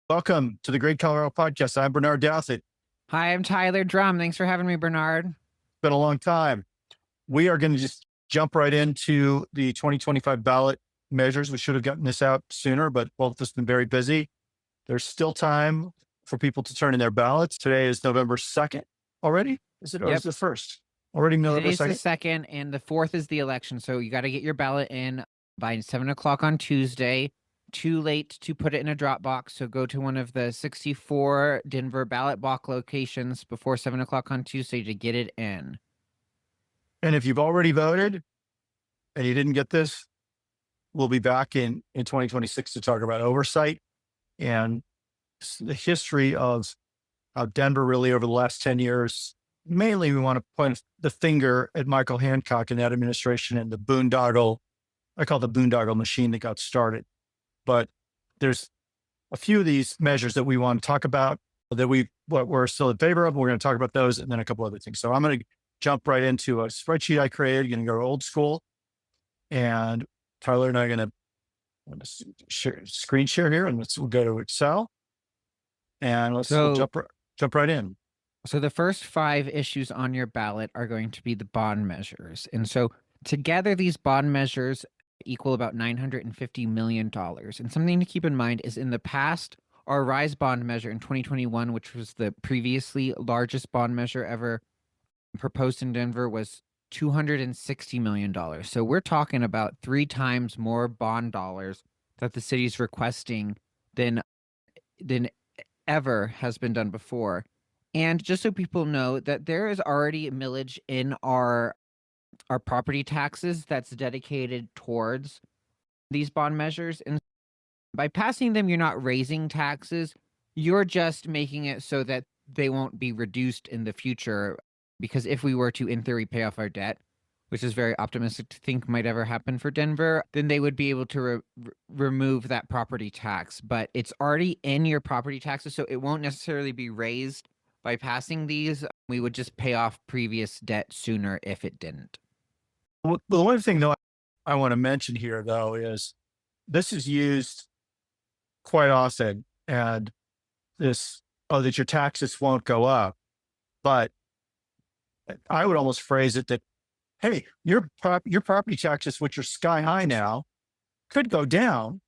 Welcome to the Great Colorado Podcast. I'm Bernard Douthit. Hi, I'm Tyler Drum. Thanks for having me, Bernard. It's been a long time. We are going to just jump right into the 2025 ballot measures. We should have gotten this out sooner, but both of us have been very busy. There's still time for people to turn in their ballots. Today is November 2nd already. Is it? Or is it the 1st? Already November 2nd? Today's the 2nd, and the 4th is the election. So you got to get your ballot in by 7 o'clock on Tuesday. Too late to put it in a drop box. So go to one of the 64 Denver ballot box locations before 7 o'clock on Tuesday to get it in. And if you've already voted and you didn't get this, we'll be back in 2026 to talk about oversight and the history of how Denver really over the last 10 years, mainly we want to point the finger at Michael Hancock and that administration and the boondoggle, I call it the boondoggle machine that got started. But there's a few of these measures that we want to talk about that what we're still in favor of. We're going to talk about those and then a couple other things. So I'm going to jump right into a spreadsheet I created. Going to go old school, and Tyler and I are going to screen share here, and we'll go to Excel, and we'll jump right in. So the first 5 issues on your ballot are going to be the bond measures, and so together these bond measures equal about $950 million. And something to keep in mind is in the past, our RISE bond measure in 2021, which was the previously largest bond measure ever proposed in Denver, was $260 million. So we're talking about 3 times more bond dollars that the city's requesting than ever has been done before. And just so people know that there is already a millage in our property taxes that's dedicated towards these bond measures. And by passing them, you're not raising taxes. You're just making it so that they won't be reduced in the future. Because if we were to, in theory, pay off our debt, which is very optimistic to think might ever happen for Denver, then they would be able to remove that property tax. But it's already in your property taxes, so it won't necessarily be raised by passing these. We would just pay off previous debt sooner if it didn't. Well, the one thing though I want to mention here though is this is used quite often, and that your taxes won't go up. But I would almost phrase it that, hey, your property taxes, which are sky high now, could go down.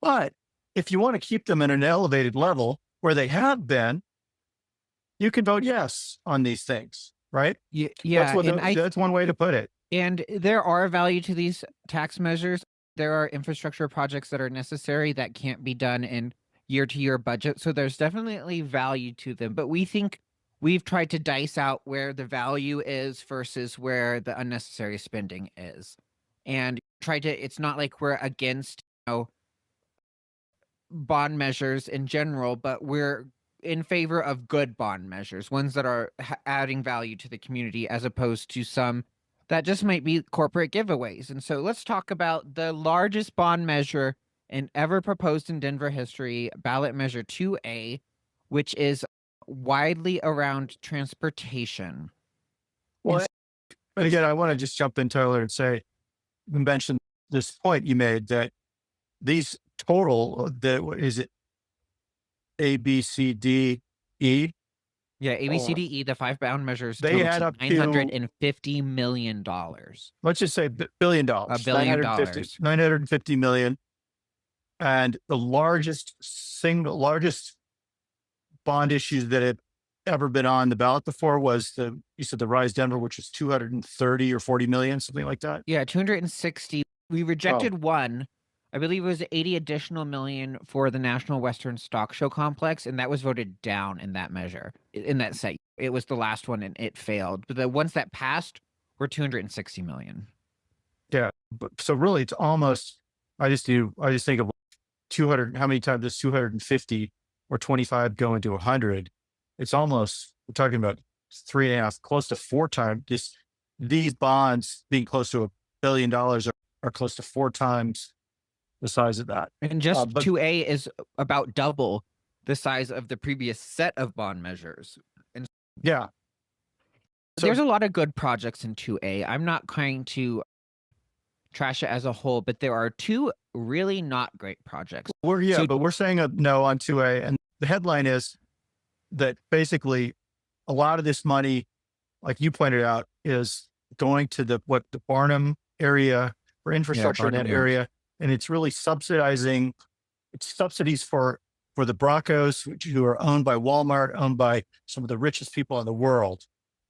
But if you want to keep them at an elevated level where they have been, you can vote yes on these things, right? Yeah. That's one way to put it. And there are value to these tax measures. There are infrastructure projects that are necessary that can't be done in year-to-year budget. So there's definitely value to them. But we think we've tried to dice out where the value is versus where the unnecessary spending is. And it's not like we're against, bond measures in general, but we're in favor of good bond measures, ones that are adding value to the community as opposed to some that just might be corporate giveaways. And so let's talk about the largest bond measure ever proposed in Denver history, ballot measure 2A, which is widely around transportation. Well, but again, I want to just jump in, Tyler, and mention this point you made that these total, what is it? A, B, C, D, E. Yeah, A, B, C, D, E, the 5 bond measures, they add up to $950 million. Let's just say $1 billion. $1 billion. $950 million. And the largest bond issues that had ever been on the ballot before was you said the RISE Denver, which was 230 or 40 million, something like that. Yeah, 260. We rejected one. I believe it was 80 additional million for the National Western Stock Show Complex, and that was voted down in that measure, in that set. It was the last one, and it failed. But the ones that passed were 260 million. Yeah, so really, it's almost. I just think of 200. How many times does 250 or 25 go into 100? It's almost, we're talking about 3.5, close to 4 times. These bonds being close to $1 billion are close to 4 times the size of that. And just 2A is about double the size of the previous set of bond measures. And yeah, there's a lot of good projects in 2A. I'm not trying to trash it as a whole, but there are two really not great projects. But we're saying a no on 2A. And the headline is that basically a lot of this money, like you pointed out, is going to the Barnum area for infrastructure in Barnum, that yeah. area. And it's really subsidizing, it's subsidies for the Broncos, who are owned by Walmart, owned by some of the richest people in the world.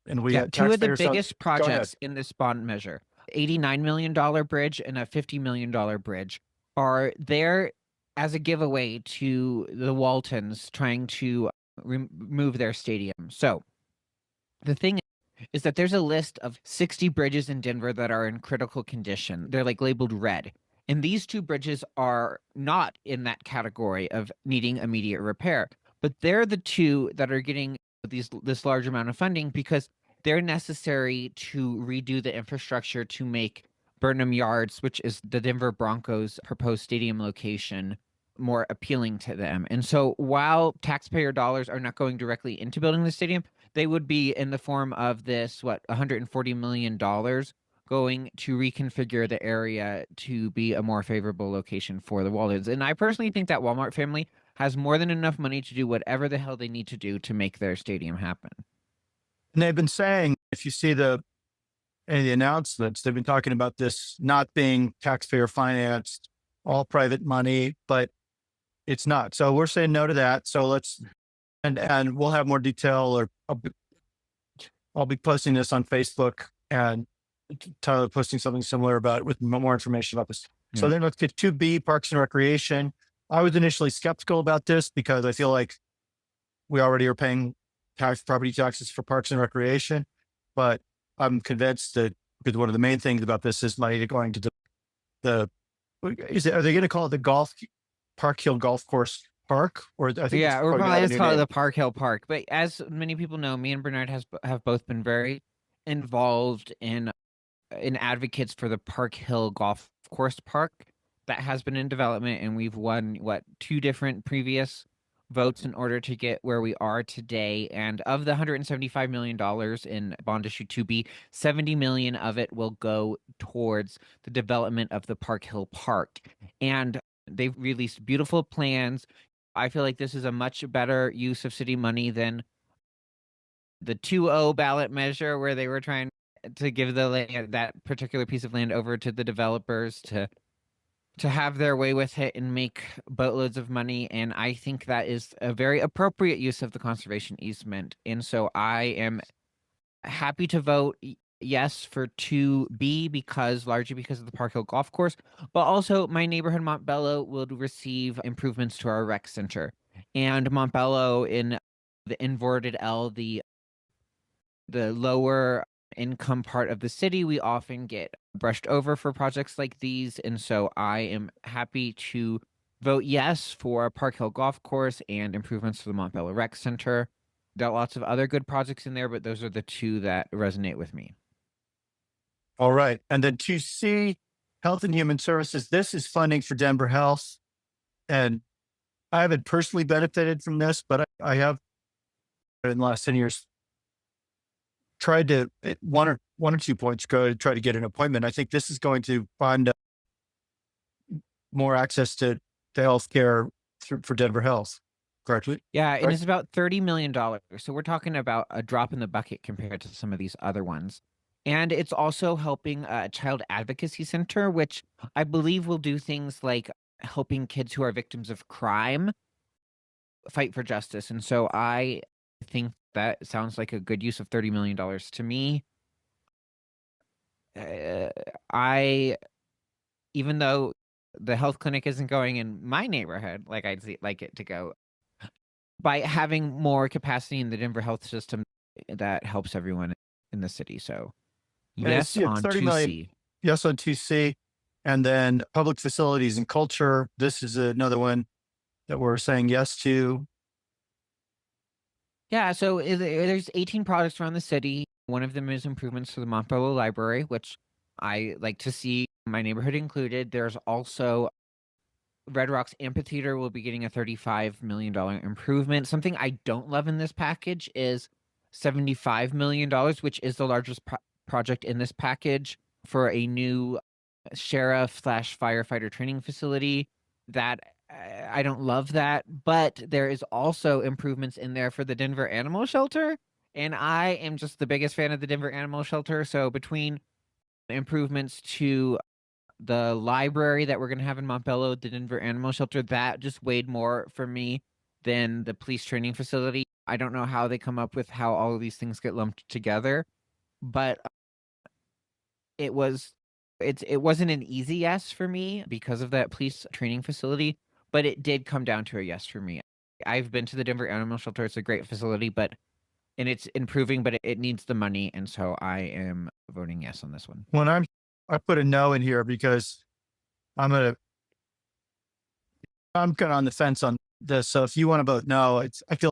And we had two of the taxpayers. biggest Go ahead. projects in this bond measure, $89 million bridge and a $50 million bridge, are there as a giveaway to the Waltons trying to remove their stadium. So the thing is that there's a list of 60 bridges in Denver that are in critical condition. They're like labeled red. And these two bridges are not in that category of needing immediate repair, but they're the two that are getting this large amount of funding because they're necessary to redo the infrastructure to make Burnham Yards, which is the Denver Broncos' proposed stadium location, more appealing to them. And so while taxpayer dollars are not going directly into building the stadium, they would be in the form of this, $140 million going to reconfigure the area to be a more favorable location for the Waltons. And I personally think that Walmart family has more than enough money to do whatever the hell they need to do to make their stadium happen. And they've been saying, if you see any of the announcements, they've been talking about this not being taxpayer financed, all private money, but it's not. So we're saying no to that. So and we'll have more detail, or I'll be posting this on Facebook, and Tyler posting something similar about it with more information about this. So then let's get 2B, Parks and Recreation. I was initially skeptical about this because I feel like we already are paying property taxes for Parks and Recreation, but I'm convinced that, because one of the main things about this is money going to are they going to call it the Park Hill Golf Course Park? Or I think we're probably just call it the Park Hill Park. But as many people know, me and Bernard have both been very involved in advocates for the Park Hill Golf Course Park that has been in development, and we've won 2 different previous votes in order to get where we are today. And of the $175 million in bond issue 2B, $70 million of it will go towards the development of the Park Hill Park. And they've released beautiful plans. I feel like this is a much better use of city money than the 2-0 ballot measure, where they were trying to give that particular piece of land over to the developers to have their way with it and make boatloads of money. And I think that is a very appropriate use of the conservation easement. And so I am happy to vote yes for 2B, largely because of the Park Hill Golf Course, but also my neighborhood Montbello will receive improvements to our rec center. And Montbello, in the inverted L, the lower income part of the city, we often get brushed over for projects like these. And so I am happy to vote yes for Park Hill Golf Course and improvements to the Montbello Rec Center. There are lots of other good projects in there, but those are the 2 that resonate with me. All right. And then 2C, Health and Human Services. This is funding for Denver Health. And I haven't personally benefited from this, but I have, in the last 10 years, tried to, at 1 or 2 points ago, to try to get an appointment. I think this is going to fund more access to healthcare for Denver Health. Correctly? Yeah, and it's about $30 million. So we're talking about a drop in the bucket compared to some of these other ones. And it's also helping a child advocacy center, which I believe will do things like helping kids who are victims of crime fight for justice. And so I think that sounds like a good use of $30 million to me. Even though the health clinic isn't going in my neighborhood like I'd like it to go, by having more capacity in the Denver health system, that helps everyone in the city. So yes on 30 2C. million. Yes on 2C. And then public facilities and culture. This is another one that we're saying yes to. Yeah, so there's 18 projects around the city. One of them is improvements to the Montbello Library, which I like to see my neighborhood included. There's also Red Rocks Amphitheater will be getting a $35 million improvement. Something I don't love in this package is $75 million, which is the largest project in this package for a new sheriff slash firefighter training facility. That I don't love that, but there is also improvements in there for the Denver Animal Shelter. And I am just the biggest fan of the Denver Animal Shelter. So between improvements to the library that we're going to have in Montbello, the Denver Animal Shelter, that just weighed more for me than the police training facility. I don't know how they come up with how all of these things get lumped together, but it was it wasn't an easy yes for me because of that police training facility, but it did come down to a yes for me. I've been to the Denver Animal Shelter. It's a great facility, and it's improving, but it needs the money, and so I am voting yes on this one. When I put a no in here because I'm gonna I'm kind of on the fence on this. So if you want to vote no, I feel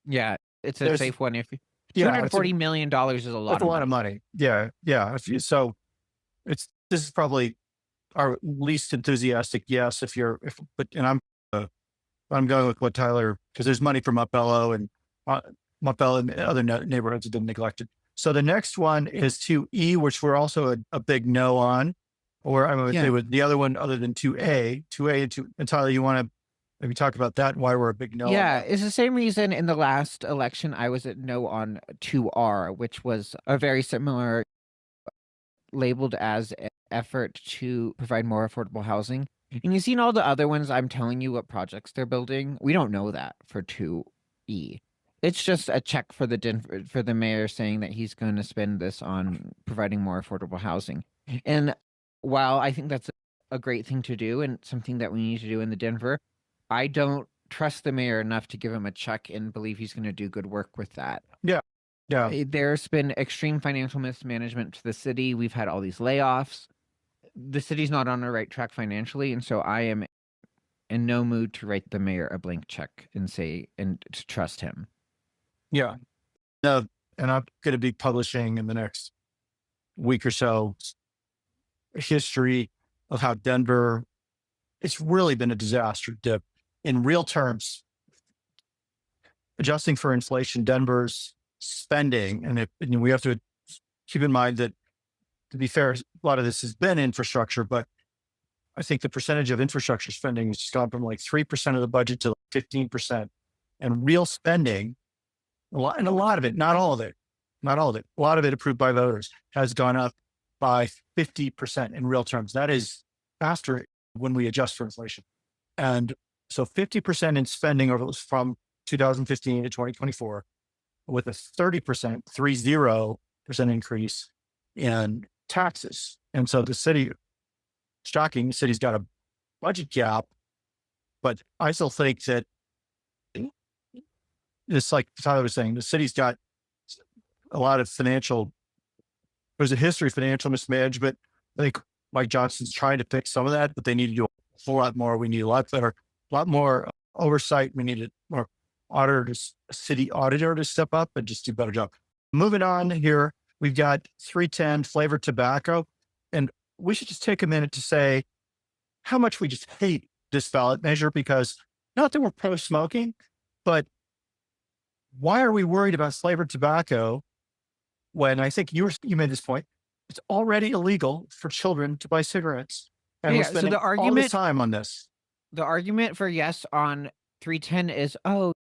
Yeah, it's a there's safe one. If yeah, $240 million is a lot that's a of lot money. of money. Yeah, yeah. So this is probably our least enthusiastic yes. I'm going with what Tyler, because there's money for Montbello and other neighborhoods have been neglected. So the next one is 2E, which we're also a big no on, or I would Yeah. say with the other one other than 2A and 2. And Tyler, you want to maybe talk about that and why we're a big no on Yeah, that? it's the same reason in the last election I was at no on 2R, which was a very similar, labeled as effort to provide more affordable housing. And you've seen all the other ones. I'm telling you what projects they're building. We don't know that for 2E. It's just a check for the mayor saying that he's going to spend this on providing more affordable housing. And while I think that's a great thing to do and something that we need to do in the Denver, I don't trust the mayor enough to give him a check and believe he's going to do good work with that. Yeah. There's been extreme financial mismanagement to the city. We've had all these layoffs. The city's not on the right track financially, and so I am in no mood to write the mayor a blank check and to trust him. Yeah. No, and I'm going to be publishing in the next week or so a history of how Denver, it's really been a disaster. In real terms, adjusting for inflation, Denver's spending, and we have to keep in mind that, to be fair, a lot of this has been infrastructure, but I think the percentage of infrastructure spending has just gone from like 3% of the budget to like 15%. And real spending, a lot of it, not all of it, a lot of it approved by voters, has gone up by 50% in real terms. That is faster when we adjust for inflation. And so 50% in spending from 2015 to 2024, with a 30% increase in taxes. And so the city's got a budget gap, but I still think that it's like Tyler was saying, the city's got a lot of there's a history of financial mismanagement. I think Mike Johnson's trying to fix some of that, but they need to do a whole lot more. We need a lot more oversight. We need more city auditor to step up and just do a better job. Moving on here, we've got 310 flavored tobacco. And we should just take a minute to say how much we just hate this ballot measure, because not that we're pro smoking, but why are we worried about flavored tobacco when I think you made this point? It's already illegal for children to buy cigarettes. And we're spending all this time on this. The argument for yes on 310 is, oh,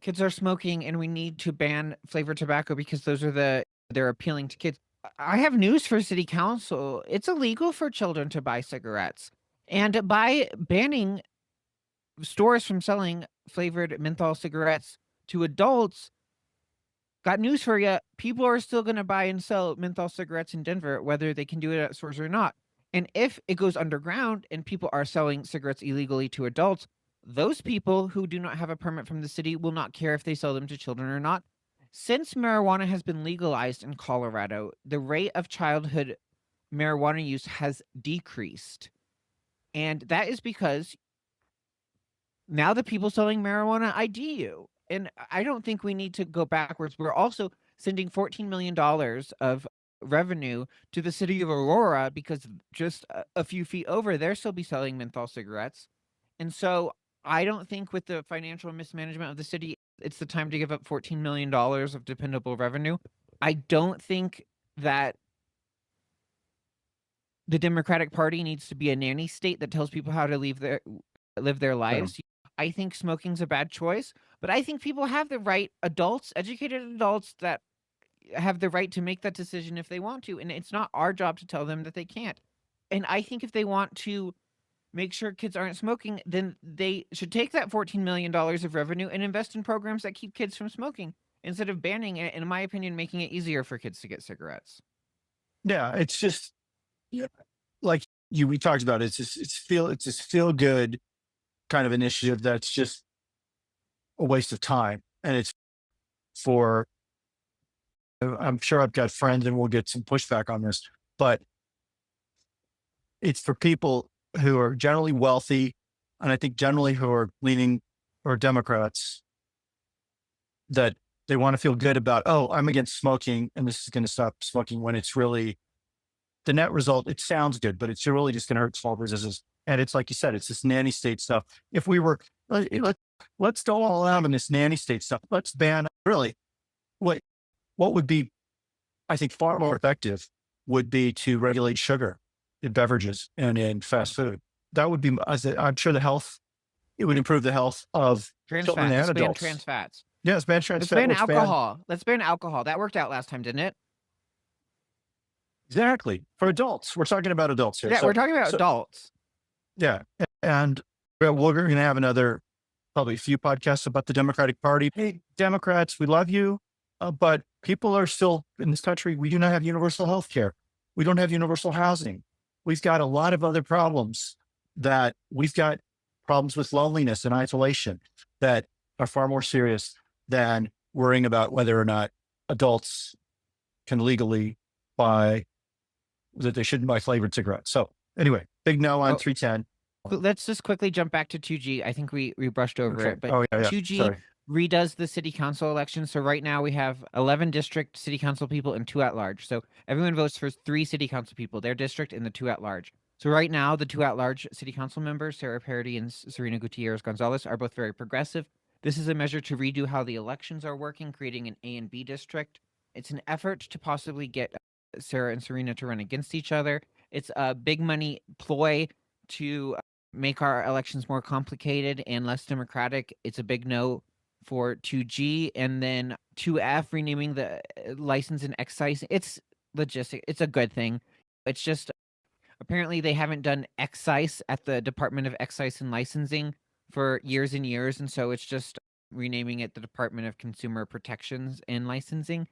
kids are smoking and we need to ban flavored tobacco because they're appealing to kids. I have news for city council. It's illegal for children to buy cigarettes. And by banning stores from selling flavored menthol cigarettes to adults, got news for you. People are still going to buy and sell menthol cigarettes in Denver, whether they can do it at stores or not. And if it goes underground and people are selling cigarettes illegally to adults, those people who do not have a permit from the city will not care if they sell them to children or not. Since marijuana has been legalized in Colorado, the rate of childhood marijuana use has decreased. And that is because now the people selling marijuana ID you. And I don't think we need to go backwards. We're also sending $14 million of revenue to the city of Aurora because just a few feet over, they'll still be selling menthol cigarettes. And so I don't think with the financial mismanagement of the city, it's the time to give up $14 million of dependable revenue. I don't think that the Democratic Party needs to be a nanny state that tells people how to live their lives. I think smoking's a bad choice, but I think people have the right, educated adults that have the right to make that decision if they want to, and it's not our job to tell them that they can't. And I think if they want to make sure kids aren't smoking, then they should take that $14 million of revenue and invest in programs that keep kids from smoking instead of banning it, and in my opinion, making it easier for kids to get cigarettes. Yeah, it's just like we talked about. It's this feel good kind of initiative that's just a waste of time, and it's for. I'm sure I've got friends, and we'll get some pushback on this, but it's for people who are generally wealthy, and I think generally who are leaning or Democrats, that they want to feel good about, oh, I'm against smoking and this is going to stop smoking, when it's really the net result. It sounds good, but it's really just going to hurt small businesses. And it's like you said, it's this nanny state stuff. If we were, let's go all out on this nanny state stuff. Let's ban really what would be, I think, far more effective would be to regulate sugar in beverages and in fast food. That would be, I'm sure it would improve the health of Trans children fats. and Let's ban adults. trans fats. Yes, ban trans Let's fat. ban alcohol. Let's ban alcohol. That worked out last time, didn't it? Exactly. For adults. We're talking about adults here. Yeah, we're talking about adults. Yeah. And we're going to have probably a few podcasts about the Democratic Party. Hey, Democrats, we love you. But people are still in this country. We do not have universal health care. We don't have universal housing. We've got a lot of other problems. We've got problems with loneliness and isolation that are far more serious than worrying about whether or not adults can legally buy, that they shouldn't buy flavored cigarettes. So anyway, big no on 310. Let's just quickly jump back to 2G. I think we brushed over it, but 2G Sorry. redoes the city council election. So right now we have 11 district city council people and 2 at large. So everyone votes for 3 city council people, their district, and the 2 at large. So right now, the 2 at large city council members, Sarah Parody and Serena Gutierrez Gonzalez, are both very progressive. This is a measure to redo how the elections are working, creating an A and B district. It's an effort to possibly get Sarah and Serena to run against each other. It's a big money ploy to make our elections more complicated and less democratic. It's a big no for 2G, and then 2F, renaming the license and excise. It's logistic. It's a good thing. It's just apparently they haven't done excise at the Department of Excise and Licensing for years and years, and so it's just renaming it the Department of Consumer Protections and Licensing.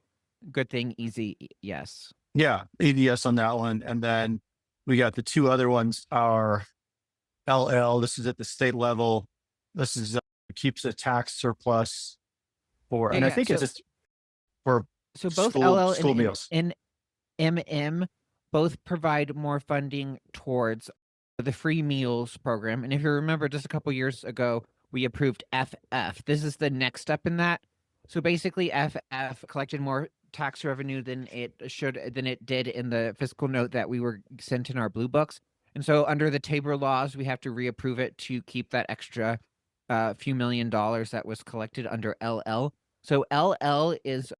Good thing, easy, yes. Yeah, EDS on that one. And then we got the 2 other ones are LL. This is at the state level. This is keeps a tax surplus for, and I think it's just for both school, LL school and meals. MM both provide more funding towards the free meals program. And if you remember, just a couple years ago, we approved FF. This is the next step in that. So basically, FF collected more tax revenue than it did in the fiscal note that we were sent in our blue books. And so under the Tabor laws, we have to reapprove it to keep that extra few $1,000,000 that was collected under LL. So LL is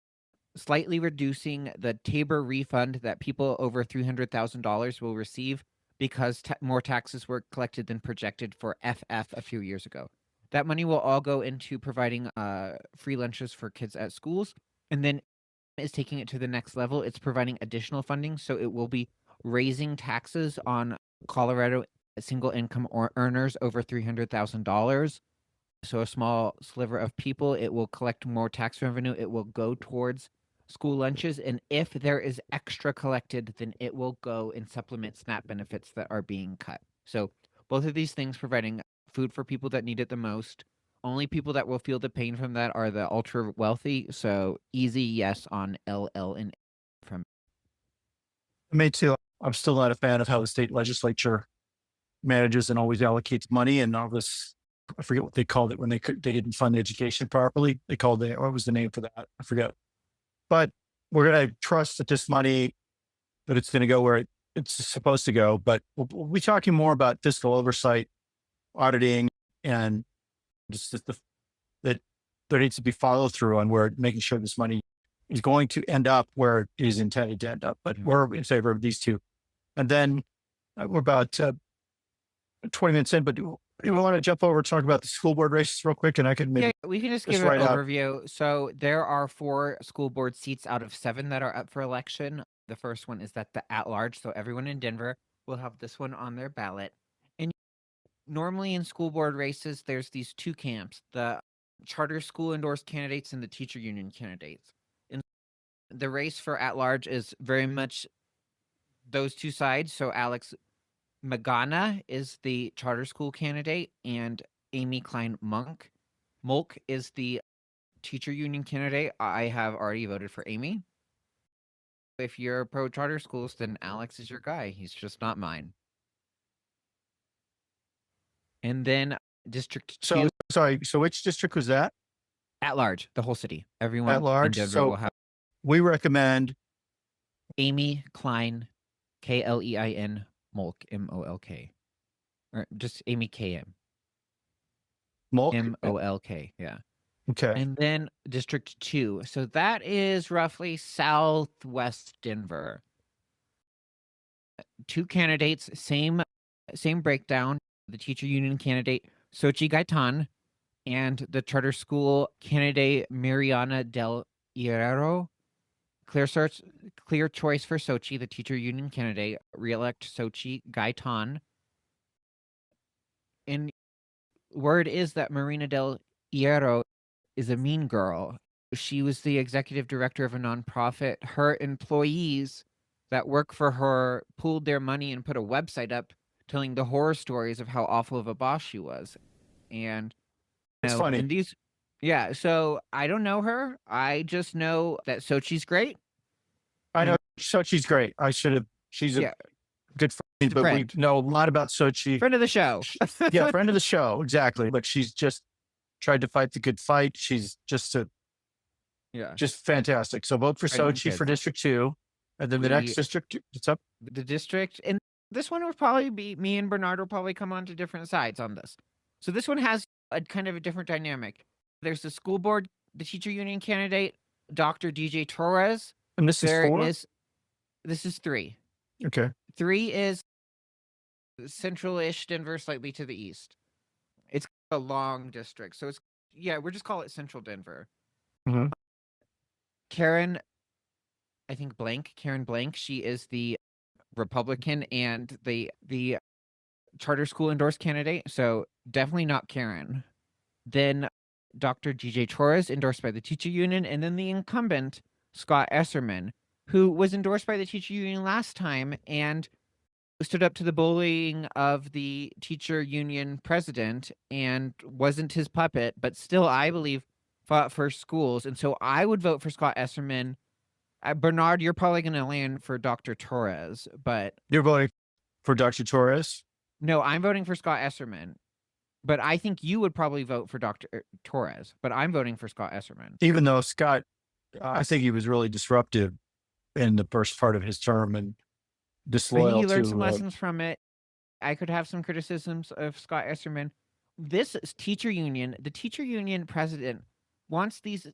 slightly reducing the Tabor refund that people over $300,000 will receive because more taxes were collected than projected for FF a few years ago. That money will all go into providing free lunches for kids at schools, and then is taking it to the next level. It's providing additional funding, so it will be raising taxes on Colorado single income earners over $300,000. So a small sliver of people. It will collect more tax revenue. It will go towards school lunches, and if there is extra collected, then it will go and supplement SNAP benefits that are being cut. So both of these things providing food for people that need it the most. Only people that will feel the pain from that are the ultra wealthy. So easy yes on LL and from Me too. I'm still not a fan of how the state legislature manages and always allocates money and all this. I forget what they called it when they didn't fund education properly. They called it, what was the name for that? I forget. But we're going to trust that this money, that it's going to go where it's supposed to go. But we'll be talking more about fiscal oversight, auditing, and just that there needs to be follow through on where making sure this money is going to end up where it is intended to end up. But we're in favor of these 2. And then we're about 20 minutes in, but do you want to jump over and talk about the school board races real quick? And I could Yeah, maybe we can just just give an write out. overview. So there are 4 school board seats out of 7 that are up for election. The first one is that the at-large, so everyone in Denver will have this one on their ballot. And normally in school board races, there's these 2 camps, the charter school endorsed candidates and the teacher union candidates. And the race for at-large is very much those 2 sides. So Alex Magana is the charter school candidate, and Amy Klein Mulk is the teacher union candidate. I have already voted for Amy. If you're pro charter schools, then Alex is your guy. He's just not mine. And then District 2 So sorry. So which district was that? at large, the whole city. Everyone At large. in Denver So will have we recommend Amy Klein, Klein Mulk, Molk, or just Amy KM, Mulk. Molk. Yeah. Okay. And then District 2. So that is roughly southwest Denver. 2 candidates, same breakdown. The teacher union candidate, Sochi Gaitan, and the charter school candidate, Mariana Del Hierro. Clear choice for Sochi, the teacher union candidate. Reelect Sochi Gaitan. And word is that Marina Del Hierro is a mean girl. She was the executive director of a nonprofit. Her employees that work for her pooled their money and put a website up telling the horror stories of how awful of a boss she was. And It's funny. and these, yeah. So I don't know her. I just know that Sochi's great. I know Sochi's great. I should have. She's a good friend, but friend. we know a lot about Sochi. Friend of the show. Yeah, friend of the show. Exactly. But she's just tried to fight the good fight. She's just just fantastic. So vote for Sochi for District 2. And then the next district, it's up. The district, and this one will probably be, me and Bernard will probably come on to different sides on this. So this one has a kind of a different dynamic. There's the school board, the teacher union candidate, Dr. DJ Torres. And this is 4? This is 3. Okay. 3 is central-ish Denver, slightly to the east. It's a long district. So it's, we'll just call it central Denver. Mm-hmm. Karen Blank, she is the Republican and the charter school endorsed candidate. So definitely not Karen. Then Dr. DJ Torres, endorsed by the teacher union, and then the incumbent, Scott Esserman, who was endorsed by the teacher union last time and stood up to the bullying of the teacher union president and wasn't his puppet, but still, I believe, fought for schools. And so I would vote for Scott Esserman. Bernard, you're probably going to land for Dr. Torres, but... You're voting for Dr. Torres? No, I'm voting for Scott Esserman. But I think you would probably vote for Dr. Torres, but I'm voting for Scott Esserman. Even though Scott, I think he was really disruptive in the first part of his term and disloyal. He learned some lessons from it. I could have some criticisms of Scott Esserman. This is teacher union. The teacher union president wants these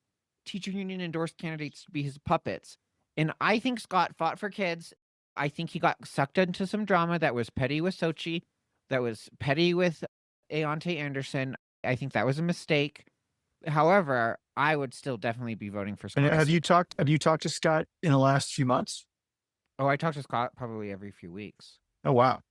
teacher union endorsed candidates to be his puppets. And I think Scott fought for kids. I think he got sucked into some drama that was petty with Sochi, that was petty with Aonte Anderson. I think that was a mistake. However, I would still definitely be voting for Scott. And have you talked to Scott in the last few months? Oh, I talk to Scott probably every few weeks. Oh, wow.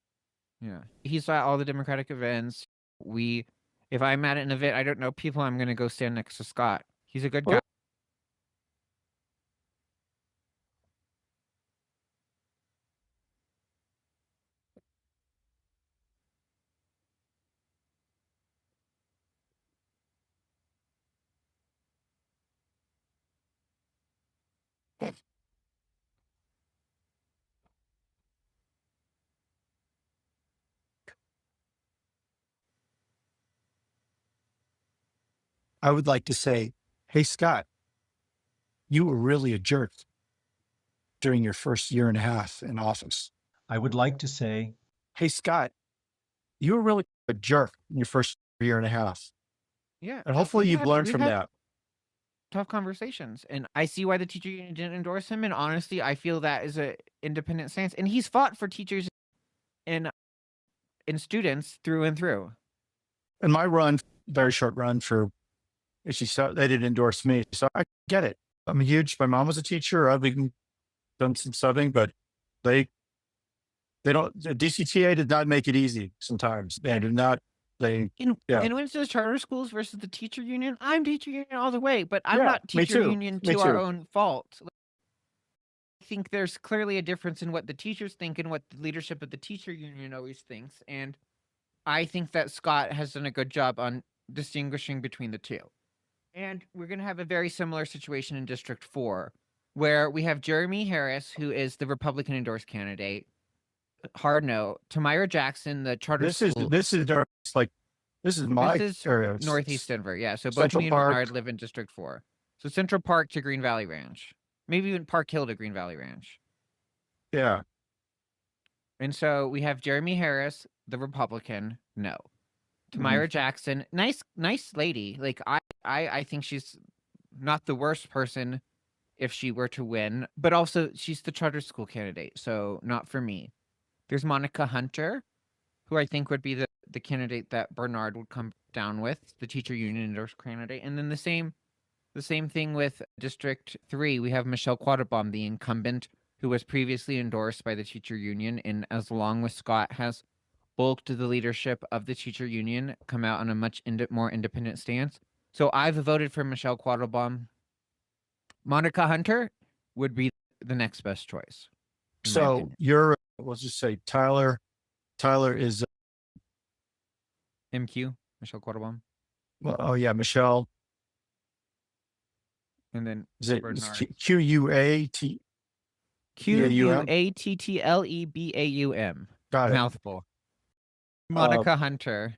Yeah. He's at all the Democratic events. If I'm at an event, I don't know people, I'm going to go stand next to Scott. He's a good guy. I would like to say, hey, Scott, you were really a jerk during your first year and a half in office. I would like to say, hey, Scott, you were really a jerk in your first year and a half. Yeah. And hopefully you've learned from that. Tough conversations. And I see why the teacher union didn't endorse him. And honestly, I feel that is an independent stance. And he's fought for teachers. And in students through and through. And my run, very short run for, she saw they didn't endorse me. So I get it. I'm huge. My mom was a teacher. I've even done some subbing, but they, they don't, the DCTA did not make it easy sometimes. They did not, they, And yeah, and when it says charter schools versus the teacher union, I'm teacher union all the way, but I'm yeah, not me teacher too. union Me to our too. own fault. I think there's clearly a difference in what the teachers think and what the leadership of the teacher union always thinks. And I think that Scott has done a good job on distinguishing between the two. And we're going to have a very similar situation in District 4, where we have Jeremy Harris, who is the Republican endorsed candidate. Hard no. Tamira Jackson, the charter school. This is their, it's like, this is This my is area. Northeast Denver. Yeah. So Central Botany and Park. Bernard live in District 4. So Central Park to Green Valley Ranch. Maybe even Park Hill to Green Valley Ranch. Yeah. And so we have Jeremy Harris, the Republican. No. Tamira Jackson, nice lady. Like I think she's not the worst person if she were to win, but also she's the charter school candidate, so not for me. There's Monica Hunter, who I think would be the candidate that Bernard would come down with, the teacher union endorsed candidate. And then the same thing with District 3. We have Michelle Quattlebaum, the incumbent, who was previously endorsed by the teacher union, and as long with Scott has bulked the leadership of the teacher union, come out on a much more independent stance. So I've voted for Michelle Quattlebaum. Monica Hunter would be the next best choice. So you're, let's just say Tyler is, MQ, Michelle Quattlebaum. well, oh yeah, Michelle. And then Is it Bernard. QUAT? QUATTLEBAUM. Got it. Mouthful. Monica Hunter.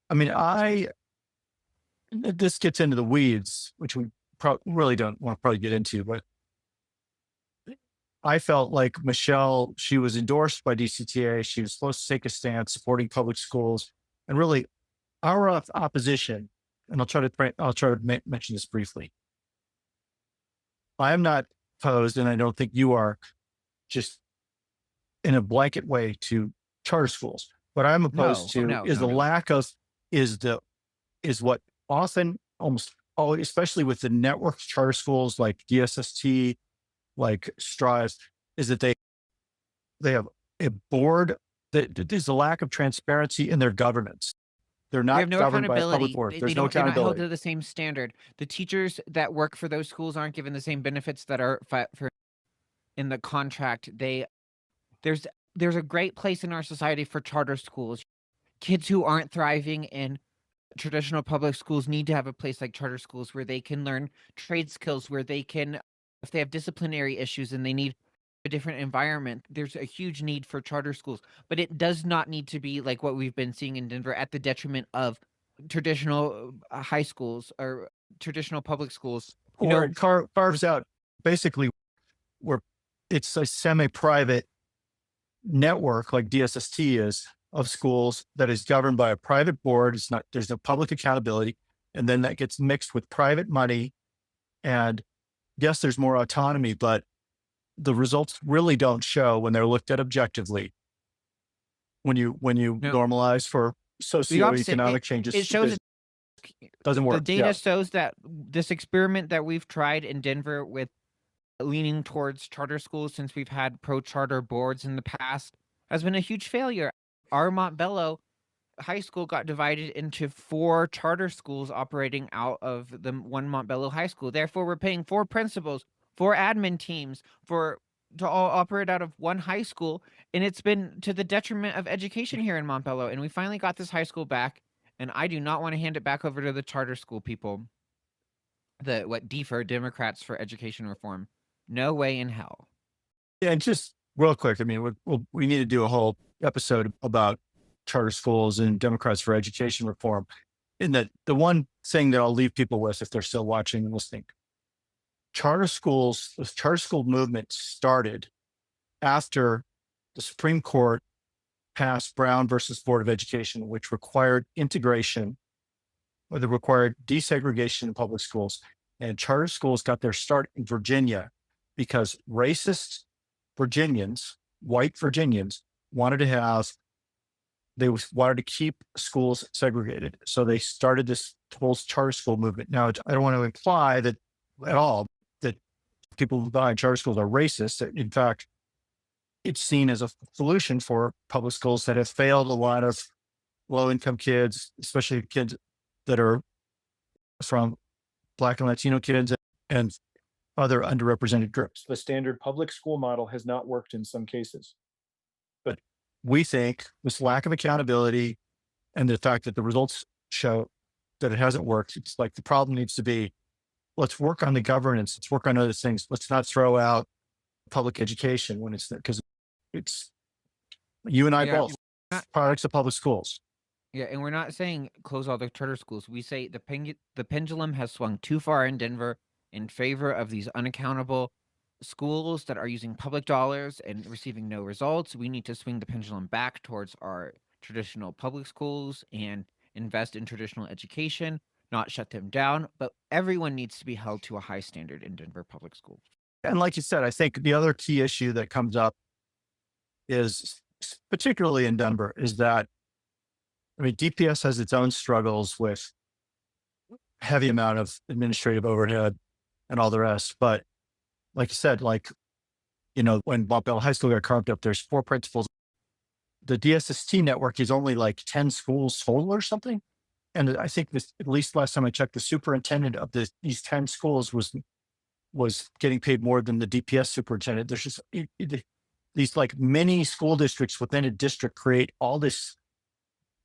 I mean, this gets into the weeds, which we really don't want to probably get into, but I felt like Michelle, she was endorsed by DCTA. She was supposed to take a stance supporting public schools, and really our opposition. And I'll try to mention this briefly. I am not opposed, and I don't think you are, just in a blanket way, to charter schools. What I'm opposed to is the lack of, is what often, almost always, especially with the network charter schools like DSST, like Strives, is that they have a board that there's a lack of transparency in their governance. They're not governed by a public board. There's no accountability. They're not held to the same standard. The teachers that work for those schools aren't given the same benefits that are for in the contract. There's a great place in our society for charter schools. Kids who aren't thriving in traditional public schools need to have a place like charter schools where they can learn trade skills, where they can, if they have disciplinary issues and they need a different environment, there's a huge need for charter schools. But it does not need to be like what we've been seeing in Denver at the detriment of traditional high schools or traditional public schools. Or it carves out basically where it's a semi-private network like DSST is, of schools that is governed by a private board. It's not, there's no public accountability. And then that gets mixed with private money. And yes, there's more autonomy, but the results really don't show when they're looked at objectively. When you normalize for socioeconomic changes, it shows it doesn't work. The data shows that this experiment that we've tried in Denver with leaning towards charter schools, since we've had pro-charter boards in the past, has been a huge failure. Our Montbello High School got divided into 4 charter schools operating out of the one Montbello High School. Therefore, we're paying 4 principals, 4 admin teams to all operate out of one high school, and it's been to the detriment of education here in Montbello. And we finally got this high school back, and I do not want to hand it back over to the charter school people. Democrats for education reform. No way in hell. Yeah, and just real quick, I mean, we need to do a whole episode about charter schools and Democrats for education reform. In that, the one thing that I'll leave people with, if they're still watching and listening, charter schools, the charter school movement started after the Supreme Court passed Brown versus Board of Education, which required integration, or the required desegregation in public schools. And charter schools got their start in Virginia because racist Virginians, white Virginians, wanted to keep schools segregated. So they started this whole charter school movement. Now, I don't want to imply that at all that people who buy charter schools are racist. In fact, it's seen as a solution for public schools that have failed a lot of low income kids, especially kids that are from Black and Latino kids and other underrepresented groups. The standard public school model has not worked in some cases. But we think this lack of accountability and the fact that the results show that it hasn't worked, it's like the problem needs to be, let's work on the governance, let's work on other things. Let's not throw out public education when because it's you and I both products of public schools. Yeah, and we're not saying close all the charter schools. We say the pendulum has swung too far in Denver in favor of these unaccountable schools that are using public dollars and receiving no results. We need to swing the pendulum back towards our traditional public schools and invest in traditional education, not shut them down. But everyone needs to be held to a high standard in Denver public schools. And like you said, I think the other key issue that comes up is, particularly in Denver, is that, I mean, DPS has its own struggles with heavy amount of administrative overhead and all the rest. But like you said, when Mont Bell High School got carved up, there's 4 principals. The DSST network is only like 10 schools total or something. And I think this, at least last time I checked, the superintendent of these 10 schools was getting paid more than the DPS superintendent. There's just these like mini school districts within a district create all this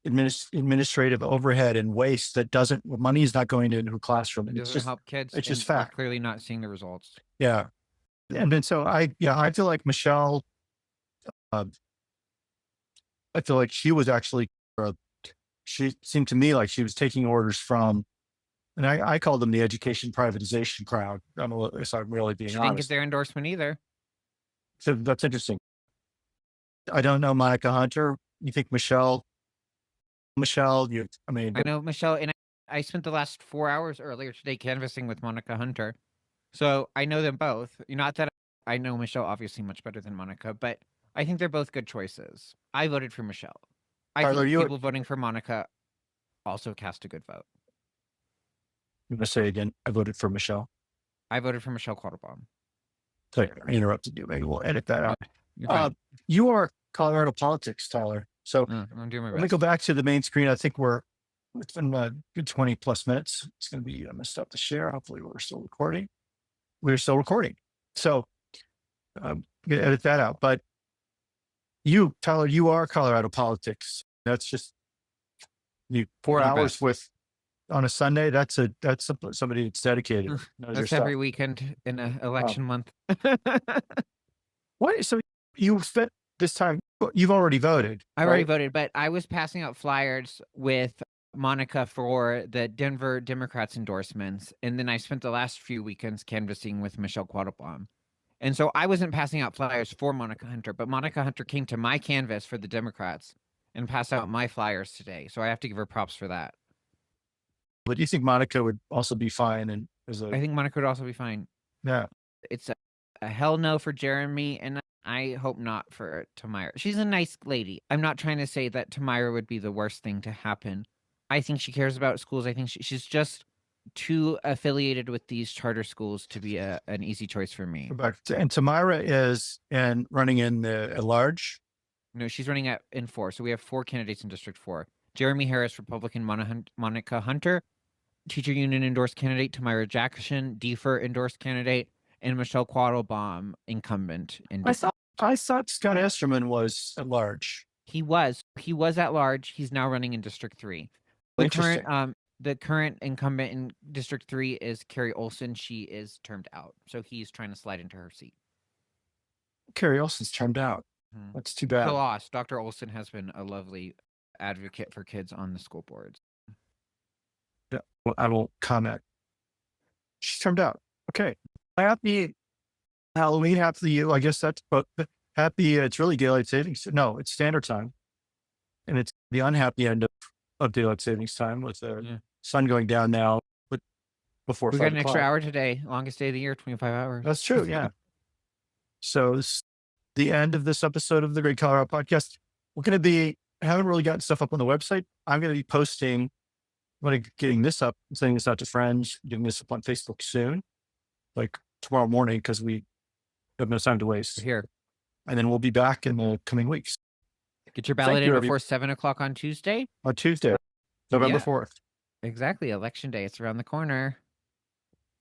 administrative overhead and waste that money is not going into a classroom. And It doesn't help kids. It's just we're fact. clearly not seeing the results. Yeah. And then so I feel like Michelle, I feel like she was actually, she seemed to me like she was taking orders from, and I call them the education privatization crowd. I don't know if I'm really being She didn't get honest. their endorsement either. So that's interesting. I don't know Monica Hunter. You think Michelle, I know Michelle, and I spent the last 4 hours earlier today canvassing with Monica Hunter. So I know them both. Not that I know Michelle obviously much better than Monica, but I think they're both good choices. I voted for Michelle. I Tyler, think people voting for Monica also cast a good vote. I'm going to say again, I voted for Michelle. I voted for Michelle Quattlebaum. Sorry, I interrupted you. Maybe we'll edit that out. You're fine. You are Colorado politics, Tyler. So I'm doing my let me best. go back to the main screen. I think it's been a good 20 plus minutes. It's going to be, I'm going to stop the share. Hopefully we're still recording. We're still recording. So I'm going to edit that out. But you, Tyler, you are Colorado politics. That's just 4 My hours best. with on a Sunday. That's somebody that's dedicated. knows their That's stuff. every weekend in an election month. What? So you spent this time, you've already voted. I already voted, but I was passing out flyers with Monica for the Denver Democrats endorsements. And then I spent the last few weekends canvassing with Michelle Quattlebaum. And so I wasn't passing out flyers for Monica Hunter, but Monica Hunter came to my canvass for the Democrats and passed out my flyers today. So I have to give her props for that. But do you think Monica would also be fine? And I think Monica would also be fine. Yeah. It's a hell no for Jeremy, and I hope not for Tamira. She's a nice lady. I'm not trying to say that Tamira would be the worst thing to happen. I think she cares about schools. I think she's just too affiliated with these charter schools to be an easy choice for me. And Tamira is running in at large. No, she's running in 4. So we have 4 candidates in District 4. Jeremy Harris, Republican, Monica Hunter, teacher union endorsed candidate, Tamira Jackson, DFER endorsed candidate, and Michelle Quattlebaum, incumbent. I thought Scott Esterman was at large. He was at large. He's now running in District 3. The current incumbent in District 3 is Carrie Olson. She is termed out, so he's trying to slide into her seat. Carrie Olson's termed out. That's too bad. So lost. Dr. Olson has been a lovely advocate for kids on the school boards. Yeah, well, I won't comment. She's termed out. Okay. Happy Halloween. Happy you. I guess that's but happy. It's really daylight savings. No, it's standard time, and it's the unhappy end of daylight savings time with the sun going down now. But before we 5 got an extra o'clock. hour today. Longest day of the year, 25 hours. That's true. Yeah. So the end of this episode of the Great Colorado Podcast. I haven't really gotten stuff up on the website. I'm going to be posting, getting this up, sending this out to friends, getting this up on Facebook soon, like tomorrow morning, because we have no time to waste. Here, And then we'll be back in the coming weeks. get your ballot you, in every- before 7 o'clock on Tuesday. On Tuesday, November Yeah. 4th. Exactly. Election day. It's around the corner.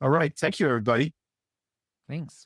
All right. Thank you, everybody. Thanks.